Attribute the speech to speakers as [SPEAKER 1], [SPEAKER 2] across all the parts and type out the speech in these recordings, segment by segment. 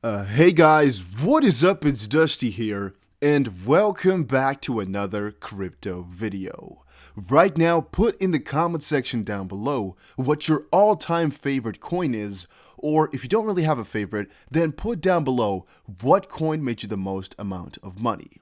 [SPEAKER 1] Hey guys, what is up? It's Dusty here, and welcome back to another crypto video. Right now, put in the comment section down below what your all-time favorite coin is, or if you don't really have a favorite, then put down below what coin made you the most amount of money.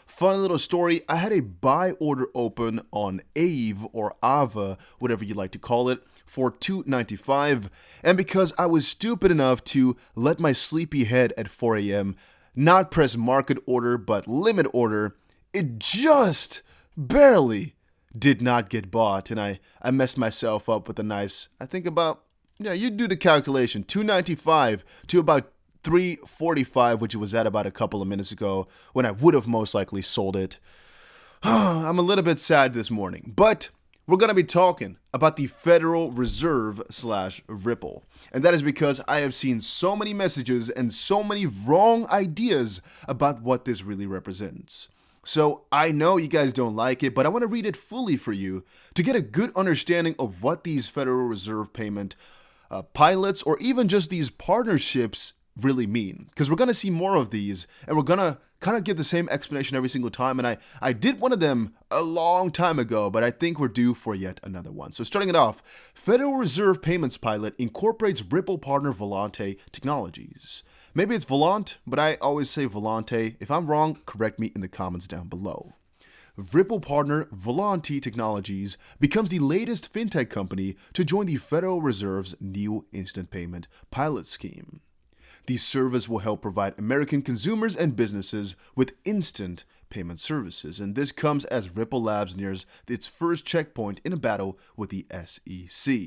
[SPEAKER 1] Fun little story, I had a buy order open on AVE or AVA, whatever you like to call it, for $2.95, and because I was stupid enough to let my sleepy head at 4 a.m. not press market order but limit order, it just barely did not get bought, and I messed myself up with a nice, I think about, you do the calculation, $2.95 to about $3.45, which it was at about a couple of minutes ago when I would have most likely sold it. I'm a little bit sad this morning, but we're going to be talking about the Federal Reserve / Ripple. And that is because I have seen so many messages and so many wrong ideas about what this really represents. So I know you guys don't like it, but I want to read it fully for you to get a good understanding of what these Federal Reserve payment pilots or even just these partnerships really mean, because we're going to see more of these and we're going to kind of give the same explanation every single time, and I did one of them a long time ago, but I think we're due for yet another one. So starting it off, Federal Reserve Payments Pilot incorporates Ripple partner Volante Technologies. Maybe it's Volant, but I always say Volante. If I'm wrong, correct me in the comments down below. Ripple partner Volante Technologies becomes the latest fintech company to join the Federal Reserve's new instant payment pilot scheme. The service will help provide American consumers and businesses with instant payment services, and this comes as Ripple Labs nears its first checkpoint in a battle with the SEC.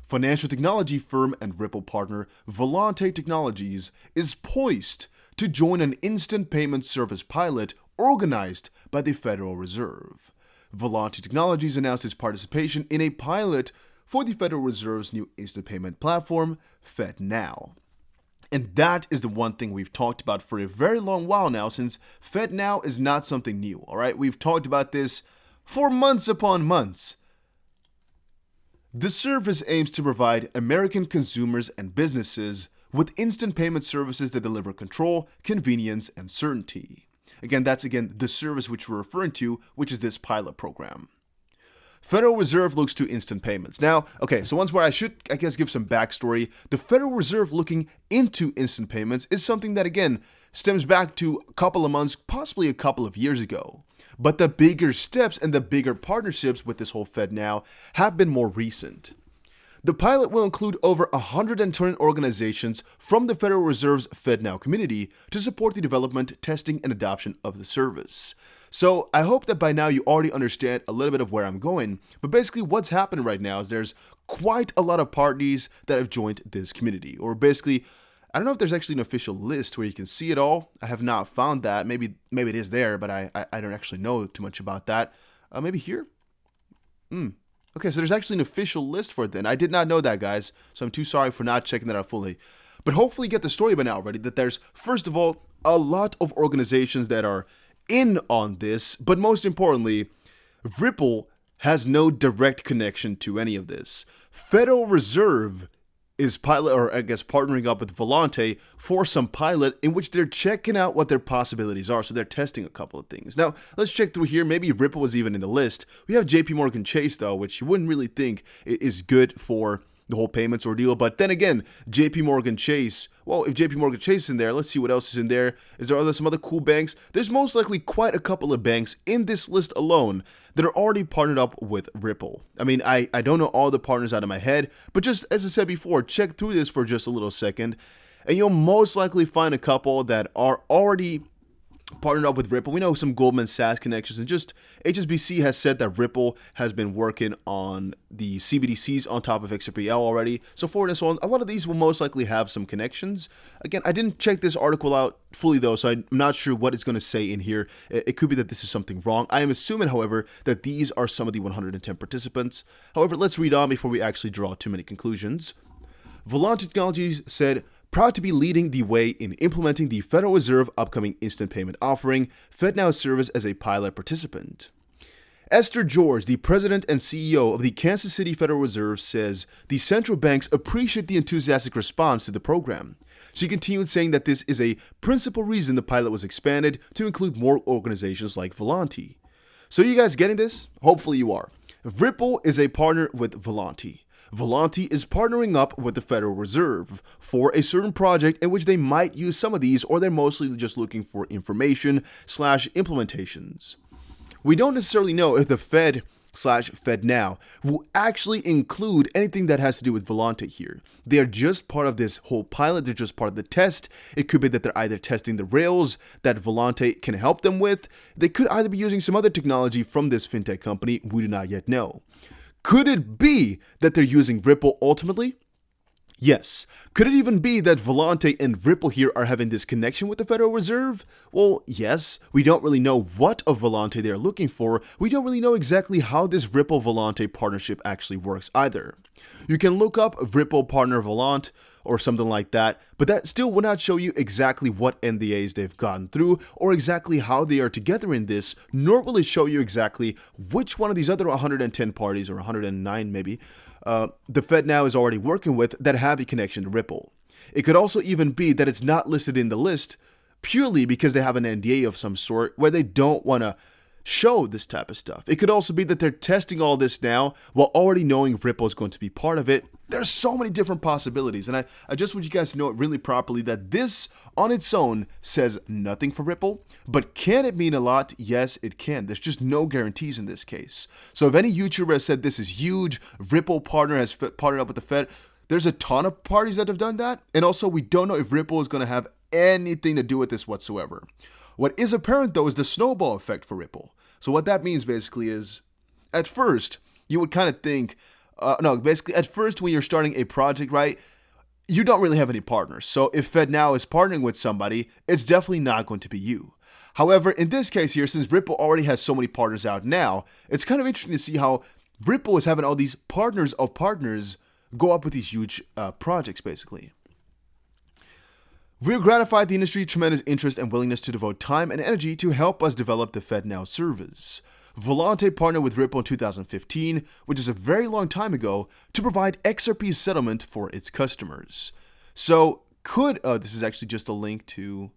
[SPEAKER 1] Financial technology firm and Ripple partner Volante Technologies is poised to join an instant payment service pilot organized by the Federal Reserve. Volante Technologies announced its participation in a pilot for the Federal Reserve's new instant payment platform, FedNow. And that is the one thing we've talked about for a very long while now, since FedNow is not something new, all right? We've talked about this for months upon months. The service aims to provide American consumers and businesses with instant payment services that deliver control, convenience, and certainty. Again, that's the service which we're referring to, which is this pilot program. Federal Reserve looks to instant payments. Now, okay, so once more, I should, give some backstory. The Federal Reserve looking into instant payments is something that, again, stems back to a couple of months, possibly a couple of years ago. But the bigger steps and the bigger partnerships with this whole FedNow have been more recent. The pilot will include over 110 organizations from the Federal Reserve's FedNow community to support the development, testing, and adoption of the service. So I hope that by now you already understand a little bit of where I'm going, but basically what's happening right now is there's quite a lot of parties that have joined this community, or basically, I don't know if there's actually an official list where you can see it all. I have not found that. Maybe it is there, but I don't actually know too much about that. Maybe here? Okay, so there's actually an official list for it then. I did not know that, guys, so I'm too sorry for not checking that out fully. But hopefully you get the story by now already, that there's, first of all, a lot of organizations that are in on this, but most importantly, Ripple has no direct connection to any of this. Federal Reserve is partnering up with Volante for some pilot in which they're checking out what their possibilities are. So they're testing a couple of things. Now, let's check through here. Maybe Ripple was even in the list. We have JP Chase, though, which you wouldn't really think is good for the whole payments ordeal. But then again, JP Chase, well, if JP Chase is in there, let's see what else is in there. Is there some other cool banks? There's most likely quite a couple of banks in this list alone that are already partnered up with Ripple. I mean, I don't know all the partners out of my head, but just as I said before, check through this for just a little second, and you'll most likely find a couple that are already partnered up with Ripple. We know some Goldman Sachs connections, and just HSBC has said that Ripple has been working on the CBDCs on top of XRPL already. So forward and so on, a lot of these will most likely have some connections. Again, I didn't check this article out fully though, so I'm not sure what it's going to say in here. It could be that this is something wrong. I am assuming, however, that these are some of the 110 participants. However, let's read on before we actually draw too many conclusions. Volante Technologies said, proud to be leading the way in implementing the Federal Reserve upcoming instant payment offering, FedNow serves as a pilot participant. Esther George, the president and CEO of the Kansas City Federal Reserve, says the central banks appreciate the enthusiastic response to the program. She continued saying that this is a principal reason the pilot was expanded to include more organizations like Volanti. So you guys getting this? Hopefully you are. Ripple is a partner with Volanti. Volanti is partnering up with the Federal Reserve for a certain project in which they might use some of these, or they're mostly just looking for information/implementations. We don't necessarily know if the Fed/FedNow will actually include anything that has to do with Volanti here. They are just part of this whole pilot. They're just part of the test. It could be that they're either testing the rails that Volanti can help them with. They could either be using some other technology from this fintech company. We do not yet know. Could it be that they're using Ripple ultimately? Yes. Could it even be that Volanti and Ripple here are having this connection with the Federal Reserve? Well, yes. We don't really know what of Volanti they're looking for. We don't really know exactly how this Ripple-Volanti partnership actually works either. You can look up Ripple Partner Volant or something like that, but that still will not show you exactly what NDAs they've gone through or exactly how they are together in this, nor will it show you exactly which one of these other 110 parties, or 109 maybe, the Fed now is already working with that have a connection to Ripple. It could also even be that it's not listed in the list purely because they have an NDA of some sort where they don't want to show this type of stuff. It could also be that they're testing all this now while already knowing Ripple is going to be part of it. There's so many different possibilities, and I just want you guys to know it really properly that this on its own says nothing for Ripple, but can it mean a lot? Yes, it can. There's just no guarantees in this case. So if any YouTuber has said this is huge, Ripple has partnered up with the Fed, there's a ton of parties that have done that, and also we don't know if Ripple is going to have anything to do with this whatsoever. What is apparent, though, is the snowball effect for Ripple. So what that means basically is, at first, you would kind of think, at first when you're starting a project, right, you don't really have any partners. So if FedNow is partnering with somebody, it's definitely not going to be you. However, in this case here, since Ripple already has so many partners out now, it's kind of interesting to see how Ripple is having all these partners of partners go up with these huge projects, basically. We're gratified the industry's tremendous interest and willingness to devote time and energy to help us develop the FedNow service. Volanti partnered with Ripple in 2015, which is a very long time ago, to provide XRP settlement for its customers. So this is actually just a link to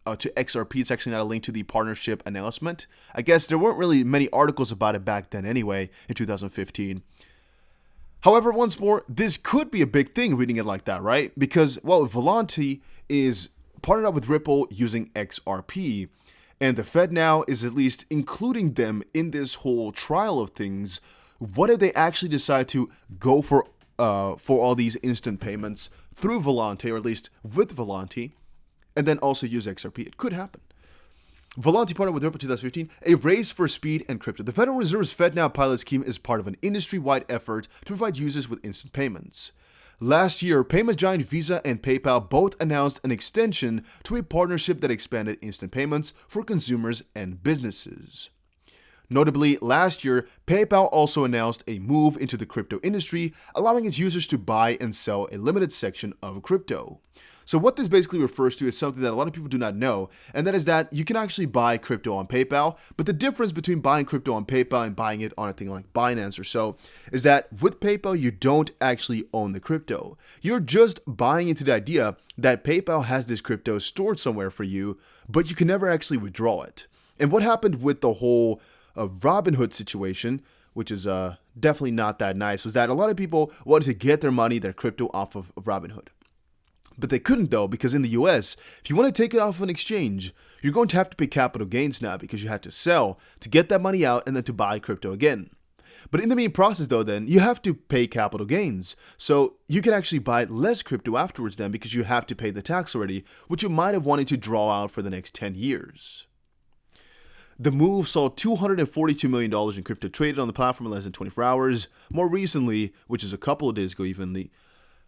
[SPEAKER 1] XRP. It's actually not a link to the partnership announcement. I guess there weren't really many articles about it back then anyway, in 2015. However, once more, this could be a big thing reading it like that, right? Because, well, Volanti is partnered up with Ripple using XRP, and the Fed now is at least including them in this whole trial of things. What if they actually decide to go for all these instant payments through Volanti, or at least with Volanti, and then also use XRP? It could happen. Volanti partnered with Ripple 2015, a race for speed and crypto. The Federal Reserve's FedNow pilot scheme is part of an industry-wide effort to provide users with instant payments. Last year, payment giant Visa and PayPal both announced an extension to a partnership that expanded instant payments for consumers and businesses. Notably, last year, PayPal also announced a move into the crypto industry, allowing its users to buy and sell a limited section of crypto. So what this basically refers to is something that a lot of people do not know, and that is that you can actually buy crypto on PayPal, but the difference between buying crypto on PayPal and buying it on a thing like Binance or so is that with PayPal, you don't actually own the crypto. You're just buying into the idea that PayPal has this crypto stored somewhere for you, but you can never actually withdraw it. And what happened with the whole Robinhood situation, which is definitely not that nice, was that a lot of people wanted to get their money, their crypto off of Robinhood. But they couldn't, though, because in the US, if you want to take it off of an exchange, you're going to have to pay capital gains now because you had to sell to get that money out and then to buy crypto again. But in the main process, though, then, you have to pay capital gains. So you can actually buy less crypto afterwards then because you have to pay the tax already, which you might have wanted to draw out for the next 10 years. The move saw $242 million in crypto traded on the platform in less than 24 hours. More recently, which is a couple of days ago even,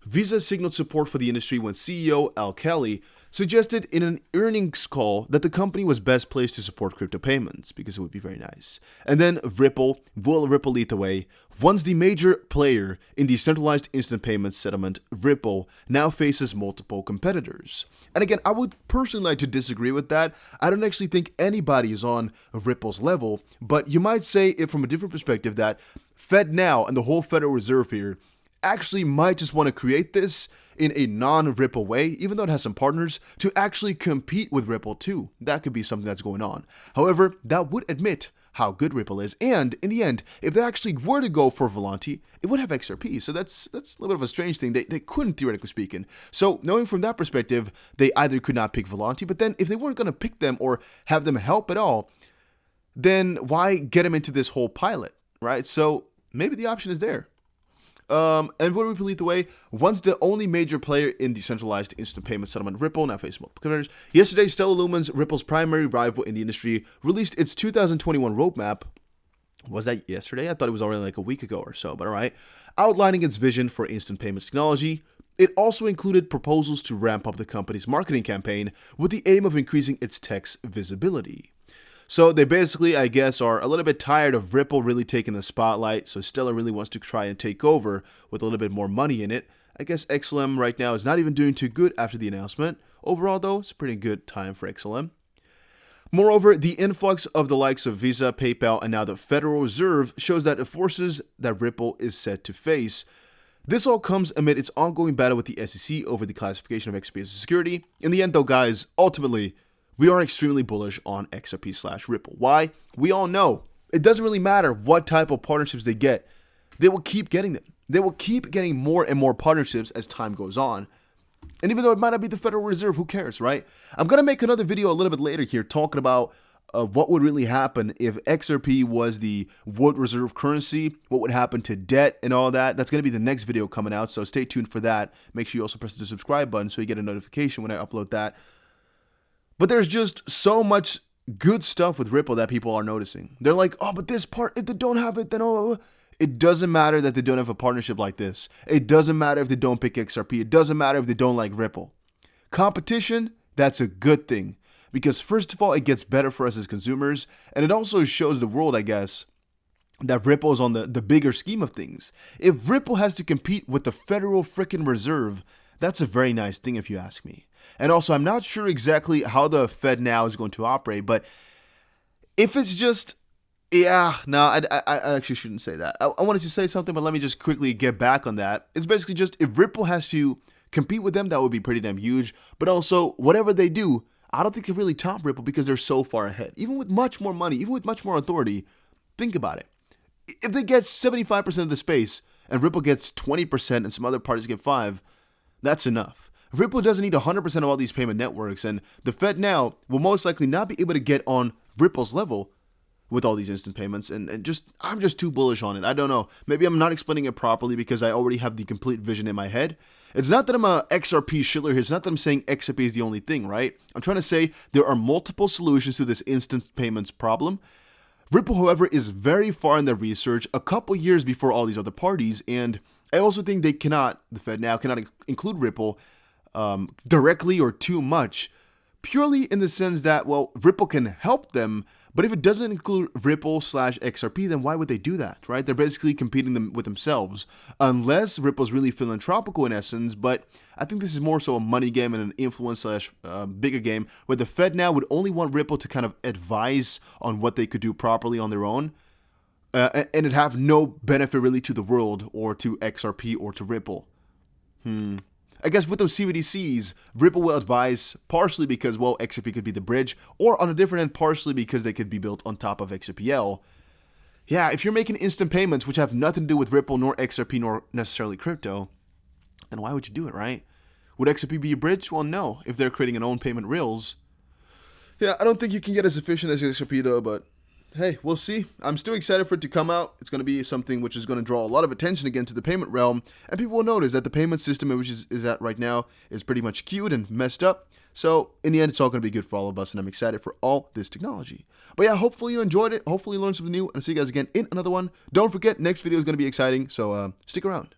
[SPEAKER 1] Visa signaled support for the industry when CEO Al Kelly suggested in an earnings call that the company was best placed to support crypto payments because it would be very nice. And then Ripple will Ripple lead the way. Once the major player in decentralized instant payments settlement, Ripple now faces multiple competitors. And again, I would personally like to disagree with that. I don't actually think anybody is on Ripple's level, but you might say it from a different perspective that FedNow and the whole Federal Reserve here actually might just want to create this in a non-Ripple way, even though it has some partners, to actually compete with Ripple too. That could be something that's going on. However, that would admit how good Ripple is, and in the end, if they actually were to go for Volanti, it would have XRP, so that's a little bit of a strange thing. They couldn't, theoretically speaking. So knowing from that perspective, they either could not pick Volanti, but then if they weren't going to pick them or have them help at all, then why get them into this whole pilot, right? So maybe the option is there. And will Ripple lead the way? Once the only major player in decentralized instant payment settlement, Ripple, now faces multiple competitors. Yesterday, Stellar Lumens, Ripple's primary rival in the industry, released its 2021 roadmap. Was that yesterday? I thought it was already like a week ago or so, but all right. Outlining its vision for instant payments technology. It also included proposals to ramp up the company's marketing campaign with the aim of increasing its tech's visibility. So they basically, I guess, are a little bit tired of Ripple really taking the spotlight, so Stellar really wants to try and take over with a little bit more money in it. I guess XLM right now is not even doing too good after the announcement. Overall, though, it's a pretty good time for XLM. Moreover, the influx of the likes of Visa, PayPal, and now the Federal Reserve shows that the forces that Ripple is set to face. This all comes amid its ongoing battle with the SEC over the classification of XRP as a security. In the end, though, guys, ultimately, we are extremely bullish on XRP/Ripple. Why? We all know it doesn't really matter what type of partnerships they get. They will keep getting them. They will keep getting more and more partnerships as time goes on. And even though it might not be the Federal Reserve, who cares, right? I'm going to make another video a little bit later here talking about what would really happen if XRP was the world reserve currency, what would happen to debt and all that. That's going to be the next video coming out, so stay tuned for that. Make sure you also press the subscribe button so you get a notification when I upload that. But there's just so much good stuff with Ripple that people are noticing. They're like, oh, but this part, if they don't have it, then oh. It doesn't matter that they don't have a partnership like this. It doesn't matter if they don't pick XRP. It doesn't matter if they don't like Ripple. Competition, that's a good thing. Because first of all, it gets better for us as consumers. And it also shows the world, I guess, that Ripple is on the bigger scheme of things. If Ripple has to compete with the Federal frickin' Reserve, that's a very nice thing if you ask me. And also, I'm not sure exactly how the Fed now is going to operate, but if it's just, I actually shouldn't say that. I wanted to say something, but let me just quickly get back on that. It's basically just, if Ripple has to compete with them, that would be pretty damn huge. But also, whatever they do, I don't think they really top Ripple because they're so far ahead. Even with much more money, even with much more authority, think about it. If they get 75% of the space, and Ripple gets 20%, and some other parties get 5%, that's enough. Ripple doesn't need 100% of all these payment networks, and the Fed now will most likely not be able to get on Ripple's level with all these instant payments, and I'm just too bullish on it. I don't know. Maybe I'm not explaining it properly because I already have the complete vision in my head. It's not that I'm a XRP shiller here. It's not that I'm saying XRP is the only thing, right? I'm trying to say there are multiple solutions to this instant payments problem. Ripple, however, is very far in their research, a couple years before all these other parties, and I also think the Fed now cannot include Ripple directly or too much, purely in the sense that, well, Ripple can help them, but if it doesn't include Ripple/XRP, then why would they do that, right? They're basically competing with themselves, unless Ripple's really philanthropical in essence, but I think this is more so a money game and an influence/bigger game, where the Fed now would only want Ripple to kind of advise on what they could do properly on their own, and it have no benefit really to the world or to XRP or to Ripple. I guess with those CBDCs, Ripple will advise partially because, well, XRP could be the bridge, or on a different end, partially because they could be built on top of XRPL. Yeah, if you're making instant payments, which have nothing to do with Ripple, nor XRP, nor necessarily crypto, then why would you do it, right? Would XRP be a bridge? Well, no, if they're creating an own payment rails. Yeah, I don't think you can get as efficient as XRP though, but hey, we'll see. I'm still excited for it to come out. It's going to be something which is going to draw a lot of attention again to the payment realm, and people will notice that the payment system which is at right now is pretty much skewed and messed up. So in the end, it's all going to be good for all of us, and I'm excited for all this technology. But yeah, hopefully you enjoyed it. Hopefully you learned something new, and I'll see you guys again in another one. Don't forget, next video is going to be exciting, so stick around.